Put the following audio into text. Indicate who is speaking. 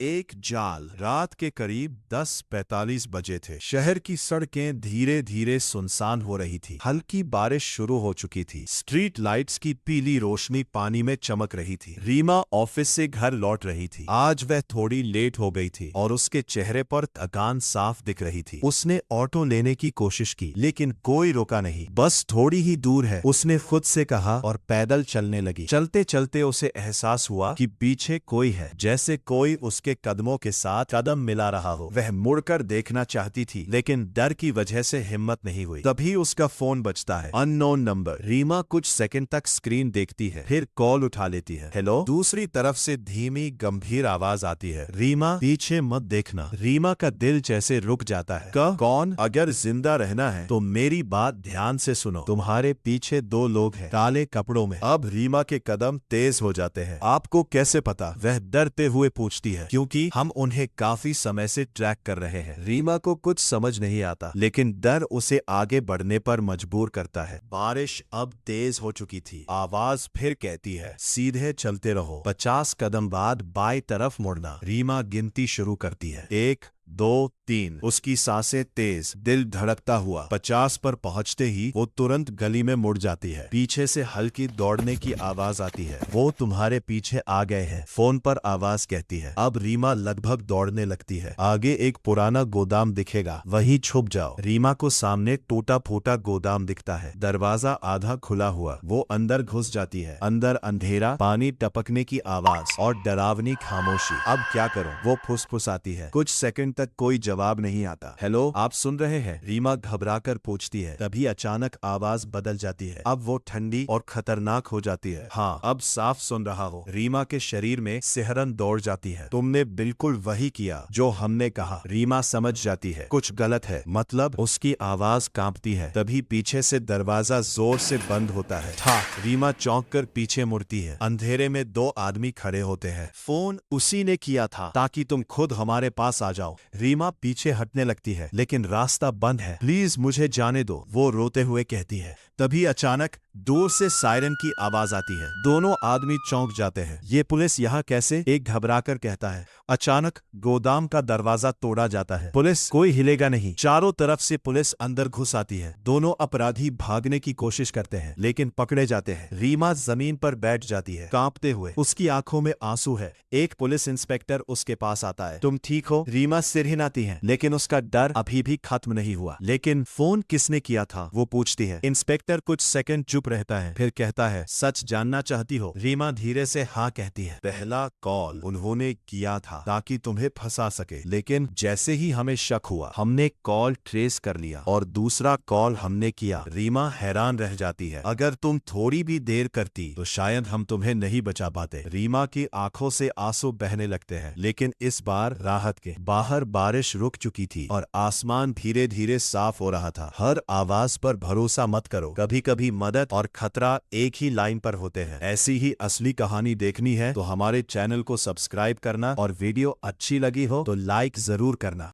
Speaker 1: एक जाल। रात के करीब 10:45 बजे थे। शहर की सड़कें धीरे धीरे सुनसान हो रही थी। हल्की बारिश शुरू हो चुकी थी। स्ट्रीट लाइट्स की पीली रोशनी पानी में चमक रही थी। रीमा ऑफिस से घर लौट रही थी। आज वह थोड़ी लेट हो गई थी और उसके चेहरे पर थकान साफ दिख रही थी। उसने ऑटो लेने की कोशिश की, लेकिन कोई रोका नहीं। बस थोड़ी ही दूर है, उसने खुद से कहा और पैदल चलने लगी। चलते चलते उसे एहसास हुआ कि पीछे कोई है, जैसे कोई उसके कदमों के साथ कदम मिला रहा हो। वह मुड़कर देखना चाहती थी, लेकिन डर की वजह से हिम्मत नहीं हुई। तभी उसका फोन बजता है। Unknown number. रीमा कुछ सेकंड तक स्क्रीन देखती है, फिर कॉल उठा लेती है। हेलो। दूसरी तरफ से धीमी गंभीर आवाज आती है, रीमा पीछे मत देखना। रीमा का दिल जैसे रुक जाता है। कौन? अगर जिंदा रहना है तो मेरी बात ध्यान से सुनो। तुम्हारे पीछे दो लोग हैं, काले कपड़ों में। अब रीमा के कदम तेज हो जाते हैं। आपको कैसे पता? वह डरते हुए पूछती है। क्योंकि हम उन्हें काफी समय से ट्रैक कर रहे हैं। रीमा को कुछ समझ नहीं आता, लेकिन डर उसे आगे बढ़ने पर मजबूर करता है। बारिश अब तेज हो चुकी थी। आवाज फिर कहती है, सीधे चलते रहो, 50 कदम बाद बाएं तरफ मुड़ना। रीमा गिनती शुरू करती है, 1 2 3। उसकी सांसें तेज, दिल धड़कता हुआ। 50 पर पहुंचते ही वो तुरंत गली में मुड़ जाती है। पीछे से हल्की दौड़ने की आवाज आती है। वो तुम्हारे पीछे आ गए हैं, फोन पर आवाज कहती है। अब रीमा लगभग दौड़ने लगती है। आगे एक पुराना गोदाम दिखेगा, वहीं छुप जाओ। रीमा को सामने टूटा फूटा गोदाम दिखता है। दरवाजा आधा खुला हुआ। वो अंदर घुस जाती है। अंदर अंधेरा, पानी टपकने की आवाज और डरावनी खामोशी। अब क्या करूं? वो फुसफुसाती है। कुछ सेकंड तक कोई जवाब नहीं आता। हेलो, आप सुन रहे हैं? रीमा घबराकर पूछती है। तभी अचानक आवाज बदल जाती है। अब वो ठंडी और खतरनाक हो जाती है। हाँ, अब साफ सुन रहा हो। रीमा के शरीर में सिहरन दौड़ जाती है। तुमने बिल्कुल वही किया जो हमने कहा। रीमा समझ जाती है कुछ गलत है, मतलब उसकी आवाज कांपती है। तभी पीछे से दरवाजा जोर से बंद होता है। रीमा चौंक कर पीछे मुड़ती है। अंधेरे में दो आदमी खड़े होते हैं। फोन उसी ने किया था ताकि तुम खुद हमारे पास आ जाओ। रीमा पीछे हटने लगती है, लेकिन रास्ता बंद है। प्लीज मुझे जाने दो, वो रोते हुए कहती है। तभी अचानक दूर से सायरन की आवाज आती है। दोनों आदमी चौंक जाते हैं। ये पुलिस यहाँ कैसे? एक घबराकर कहता है। अचानक गोदाम का दरवाजा तोड़ा जाता है। पुलिस? कोई हिलेगा नहीं। चारों तरफ से पुलिस अंदर घुस आती है। दोनों अपराधी भागने की कोशिश करते हैं, लेकिन पकड़े जाते हैं। रीमा जमीन पर बैठ जाती है, कांपते हुए। उसकी आंखों में आंसू है। एक पुलिस इंस्पेक्टर उसके पास आता है। तुम ठीक हो? रीमा सिर हिलाती है, लेकिन उसका डर अभी भी खत्म नहीं हुआ। लेकिन फोन किसने किया था? वो पूछती है। इंस्पेक्टर कुछ सेकंड चुप रहता है, फिर कहता है, सच जानना चाहती हो? रीमा धीरे से हाँ कहती है। पहला कॉल उन्होंने किया था ताकि तुम्हें फंसा सके, लेकिन जैसे ही हमें शक हुआ, हमने कॉल ट्रेस कर लिया और दूसरा कॉल हमने किया। रीमा हैरान रह जाती है। अगर तुम थोड़ी भी देर करती तो शायद हम तुम्हें नहीं बचा पाते। रीमा की आंखों से आंसू बहने लगते हैं, लेकिन इस बार राहत के। बाहर बारिश रुक चुकी थी और आसमान धीरे धीरे साफ हो रहा था। हर आवाज पर भरोसा मत करो, कभी कभी मदद और खतरा एक ही लाइन पर होते हैं। ऐसी ही असली कहानी देखनी है तो हमारे चैनल को सब्सक्राइब करना और वीडियो अच्छी लगी हो तो लाइक जरूर करना।